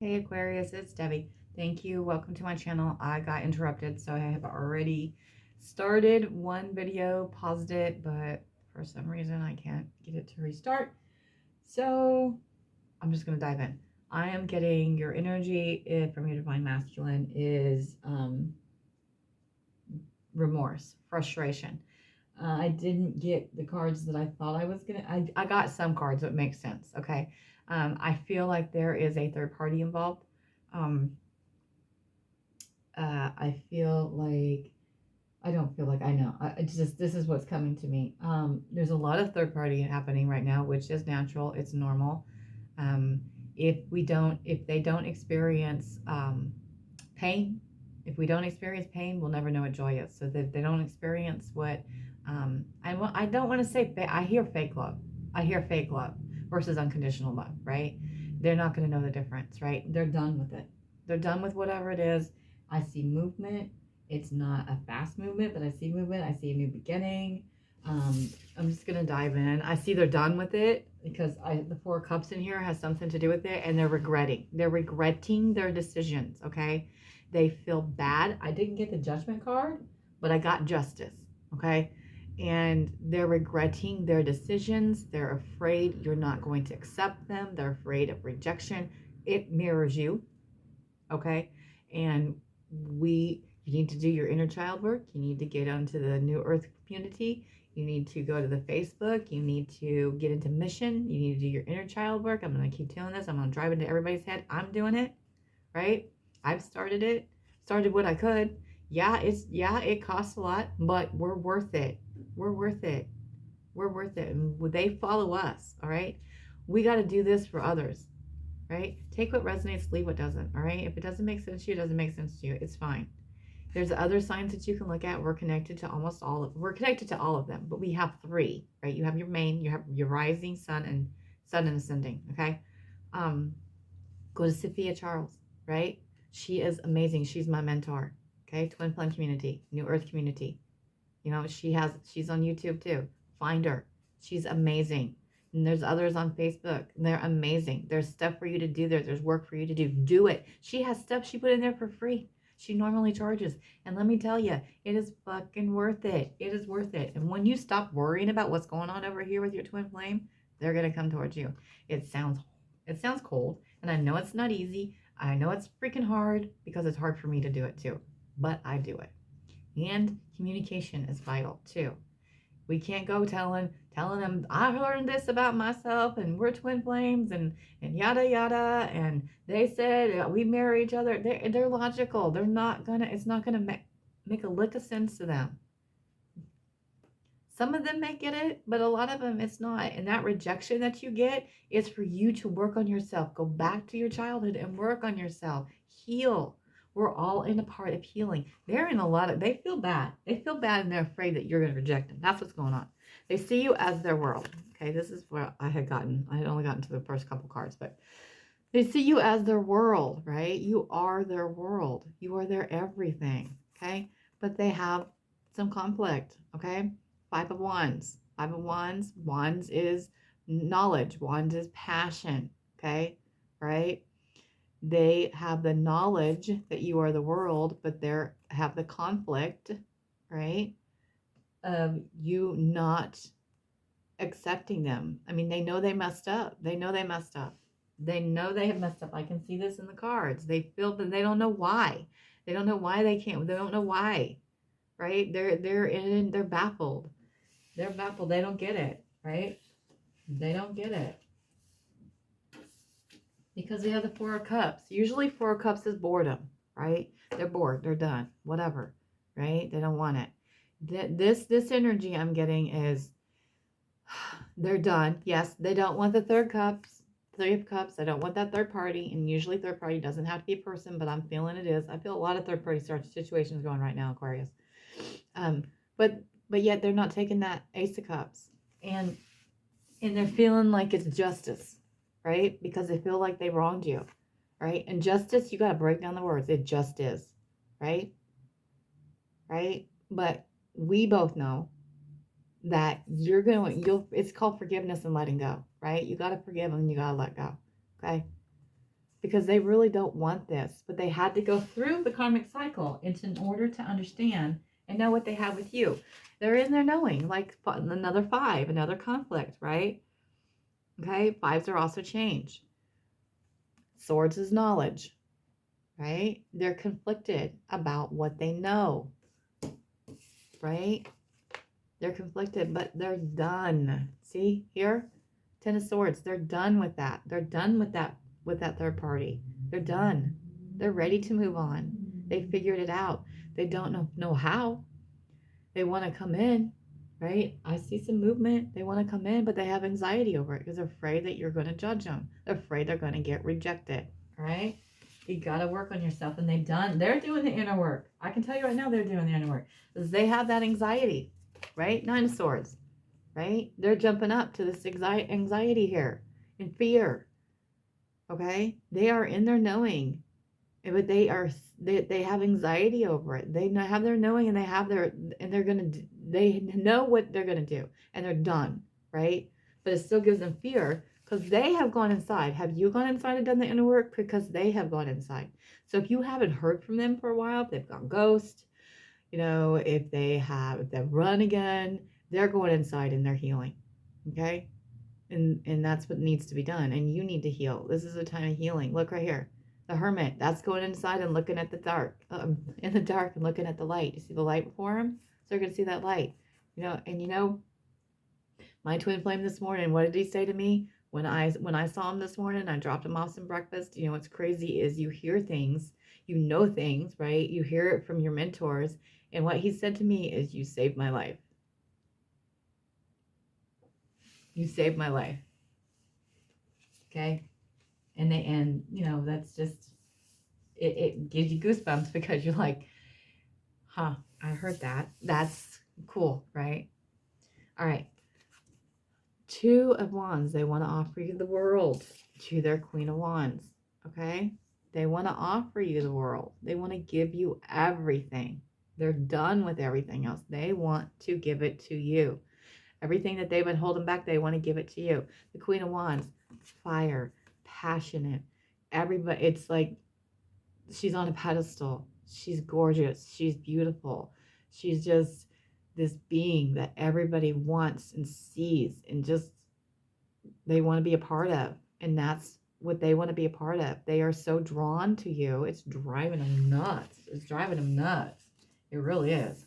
Hey Aquarius, it's Debbie. Thank you. Welcome to my channel. I got interrupted, so I have already started one video, paused it, but for some reason I can't get it to restart. So I'm just going to dive in. I am getting your energy from your divine masculine is remorse, frustration. I didn't get the cards that I thought I was going to. I got some cards, so it makes sense. Okay. I feel like there is a third party involved. Um, I feel like I don't feel like I know. It's just this is what's coming to me. There's a lot of third party happening right now, which is natural. It's normal. Um, if they don't experience pain, if we don't experience pain, we'll never know what joy is. So that they don't experience what I don't want to say. I hear fake love. I hear fake love versus unconditional love. Right? They're not going to know the difference. Right? They're done with it. They're done with whatever it is. I see movement. It's not a fast movement, but I see movement. I see a new beginning. I'm just gonna dive in. I see they're done with it because the Four of Cups in here has something to do with it, and they're regretting. They're regretting their decisions. Okay, they feel bad. I didn't get the Judgment card, but I got Justice. Okay, and they're regretting their decisions. They're afraid you're not going to accept them. They're afraid of rejection. It mirrors you. Okay, and you need to do your inner child work. You need to get onto the New Earth community. You need to go to the Facebook. You need to get into mission. You need to do your inner child work. I'm going to keep telling this. I'm going to drive into everybody's head. I'm doing it, right? I've started it. Started what I could. It costs a lot, but we're worth it. We're worth it. We're worth it. And they follow us, all right? We got to do this for others, right? Take what resonates, leave what doesn't, all right? If it doesn't make sense to you, it doesn't make sense to you. It's fine. There's other signs that you can look at. We're connected to we're connected to all of them, but we have three, right? You have your main, you have your rising sun and ascending, okay? Um, Go to Sophia Charles, right? She is amazing. She's my mentor, okay? Twin Flame community, New Earth community. You know, she's on YouTube too. Find her. She's amazing. And there's others on Facebook. They're amazing. There's stuff for you to do there. There's work for you to do. Do it. She has stuff she put in there for free. She normally charges. And let me tell you, it is fucking worth it. It is worth it. And when you stop worrying about what's going on over here with your twin flame, they're gonna come towards you. It sounds it sounds cold, and I know it's not easy. I know it's freaking hard because it's hard for me to do it too. But I do it. And communication is vital too. We can't go telling them I learned this about myself and we're twin flames and yada yada and they said we marry each other. They're logical. They're not gonna. It's not gonna make a lick of sense to them. Some of them may get it, but a lot of them it's not. And that rejection that you get is for you to work on yourself. Go back to your childhood and work on yourself. Heal. We're all in a part of healing. They're in a lot of, they feel bad. They feel bad and they're afraid that you're going to reject them. That's what's going on. They see you as their world. Okay, this is where I had only gotten to the first couple cards, but they see you as their world, right? You are their world. You are their everything, okay? But they have some conflict, okay? Five of Wands. Five of Wands. Wands is knowledge. Wands is passion, okay? Right? They have the knowledge that you are the world, but they have the conflict, right? Of you not accepting them. I mean, they know they messed up. They know they messed up. They know they have messed up. I can see this in the cards. They feel that they don't know why. They don't know why they can't. They don't know why, right? They're baffled. They're baffled. They don't get it, right? They don't get it because they have the Four of Cups. Usually, Four of Cups is boredom, right? They're bored. They're done. Whatever, right? They don't want it. This energy I'm getting is they're done. Yes, they don't want the third cups, three of cups. I don't want that third party. And usually third party doesn't have to be a person, but I'm feeling it is. I feel a lot of third party situations going right now, Aquarius. Um, but yet they're not taking that Ace of Cups. And they're feeling like it's justice, right? Because they feel like they wronged you, right? And justice, you got to break down the words. It just is, right? Right? But we both know that it's called forgiveness and letting go, right? You got to forgive and you got to let go. Okay. because they really don't want this, but they had to go through the karmic cycle in order to understand and know what they have with you. They're in there knowing, like another 5, another conflict, right? Okay, 5s are also change. Swords is knowledge, right? They're conflicted about what they know, right? They're conflicted, but they're done. See here? 10 of Swords. They're done with that. They're done with that third party. They're done. They're ready to move on. They figured it out. They don't know how. They want to come in, right? I see some movement. They want to come in, but they have anxiety over it because they're afraid that you're going to judge them. They're afraid they're going to get rejected, right? You got to work on yourself, and they're doing the inner work. I can tell you right now, they're doing the inner work because they have that anxiety, right? 9 of Swords, right? They're jumping up to this anxiety here and fear, okay? They are in their knowing, but they have anxiety over it. They have their knowing, and they know what they're gonna do, and they're done, right? But it still gives them fear because they have gone inside. Have you gone inside and done the inner work? Because they have gone inside. So if you haven't heard from them for a while, if they've gone ghost, if they've run again, they're going inside and they're healing, okay? And that's what needs to be done. And you need to heal. This is a time of healing. Look right here. The Hermit, that's going inside and looking at the dark, in the dark and looking at the light. You see the light before him? So they're going to see that light. My twin flame this morning, what did he say to me? When I saw him this morning, I dropped him off some breakfast. What's crazy is you hear things, you know things, right? You hear it from your mentors. And what he said to me is, you saved my life. You saved my life. Okay? And that's just, it gives you goosebumps because you're like, huh, I heard that. That's cool, right? All right. 2 of Wands, they want to offer you the world to their Queen of Wands, okay? They want to offer you the world. They want to give you everything. They're done with everything else. They want to give it to you. Everything that they've been holding back, they want to give it to you. The Queen of Wands, fire, passionate. Everybody, it's like she's on a pedestal. She's gorgeous. She's beautiful. She's just this being that everybody wants and sees and just they want to be a part of. And that's what they want to be a part of. They are so drawn to you. It's driving them nuts. It's driving them nuts. It really is.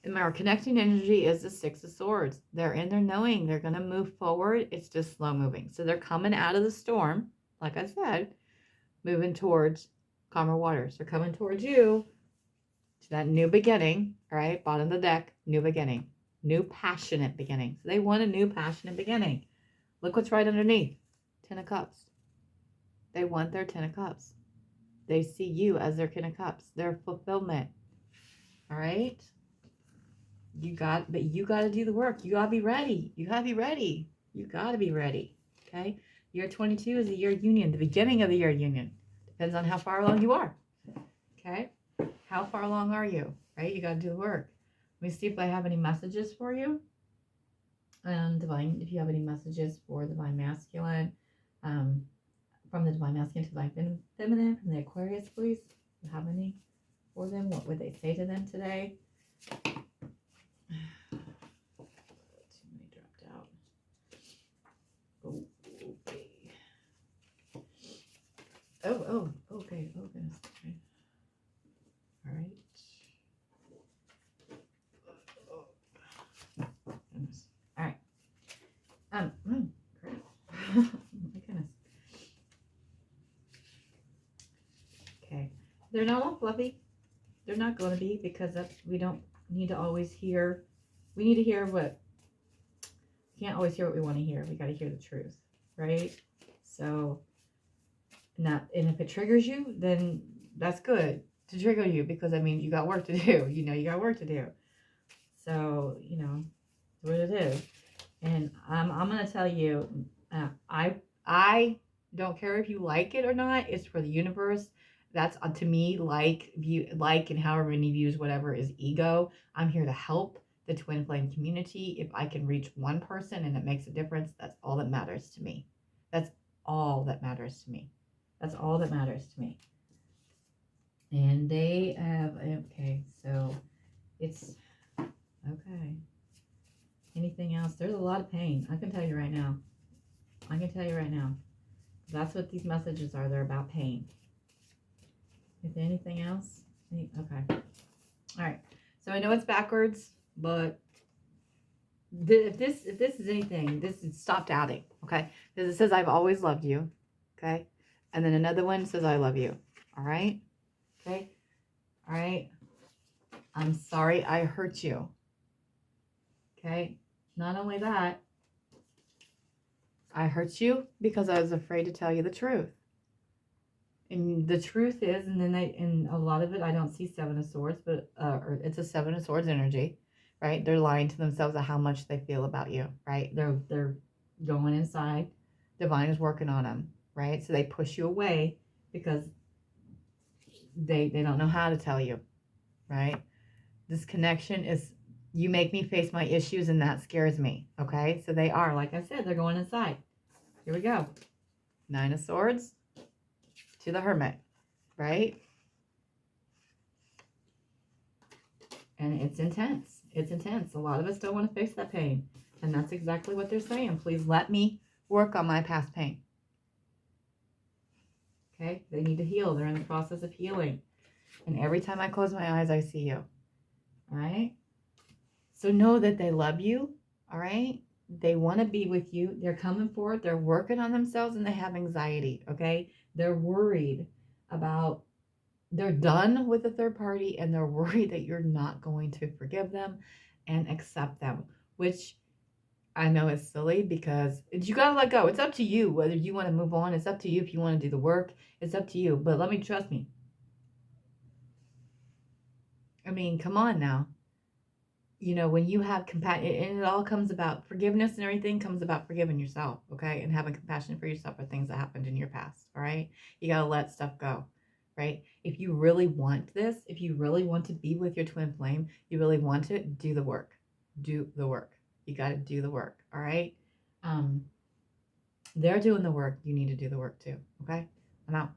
And our connecting energy is the 6 of Swords. They're in their knowing. They're going to move forward. It's just slow moving. So they're coming out of the storm, like I said, moving towards calmer waters. They're coming towards you to that new beginning, all right? Bottom of the deck, new beginning, new passionate beginning. So they want a new passionate beginning. Look what's right underneath. 10 of Cups. They want their 10 of Cups. They see you as their 10 of Cups. Their fulfillment. All right? But you got to do the work. You got to be ready. You got to be ready. You got to be ready. Okay? Year 22 is a year of union. The beginning of the year of union. Depends on how far along you are. Okay? How far along are you? Right? You got to do the work. Let me see if I have any messages for you. Divine, if you have any messages for Divine Masculine, from the Divine Masculine to Divine Feminine, from the Aquarius, please. Do you have any for them? What would they say to them today? Too many dropped out. Oh, okay. Okay. Oh, goodness. Okay. All right. Oh, goodness. All right. Crap. Oh, my goodness. Okay. They're not all fluffy. They're not going to be, because we don't need to always hear. We need to hear what. We can't always hear what we want to hear. We got to hear the truth, right? So, and if it triggers you, then that's good to trigger you, because that means you got work to do. You got work to do. So, what it is. And I'm going to tell you, I don't care if you like it or not. It's for the universe. That's to me, like and however many views, whatever is ego. I'm here to help the twin flame community. If I can reach one person and it makes a difference, that's all that matters to me. That's all that matters to me. That's all that matters to me. And they have, okay, so it's, okay. Anything else? There's a lot of pain. I can tell you right now. I can tell you right now. That's what these messages are. They're about pain. Is there anything else? Okay. All right. So I know it's backwards, but if this is anything, this is stop doubting. Okay. Because it says I've always loved you. Okay. And then another one says I love you. All right. Okay. All right. I'm sorry I hurt you. Okay. Not only that, I hurt you because I was afraid to tell you the truth. And the truth is, and then in a lot of it, I don't see Seven of Swords, but or it's a Seven of Swords energy, right? They're lying to themselves of how much they feel about you, right? They're going inside. Divine is working on them, right? So they push you away because they don't know how to tell you, right? This connection is, you make me face my issues and that scares me, okay? So they are, like I said, they're going inside. Here we go. Nine of Swords to the Hermit, right? And it's intense. It's intense. A lot of us don't want to face that pain. And that's exactly what they're saying. Please let me work on my past pain. Okay? They need to heal. They're in the process of healing. And every time I close my eyes, I see you. All right? So know that they love you. All right? They want to be with you. They're coming forward. They're working on themselves and they have anxiety. Okay? They're worried about, they're done with the third party and they're worried that you're not going to forgive them and accept them, which I know is silly because you got to let go. It's up to you whether you want to move on. It's up to you if you want to do the work. It's up to you. But trust me. I mean, come on now. You know, when you have compassion, and it all comes about forgiveness and everything comes about forgiving yourself, okay? And having compassion for yourself for things that happened in your past, all right? You got to let stuff go, right? If you really want this, if you really want to be with your twin flame, you really want to do the work. Do the work. You got to do the work, all right? They're doing the work. You need to do the work too, okay? I'm out.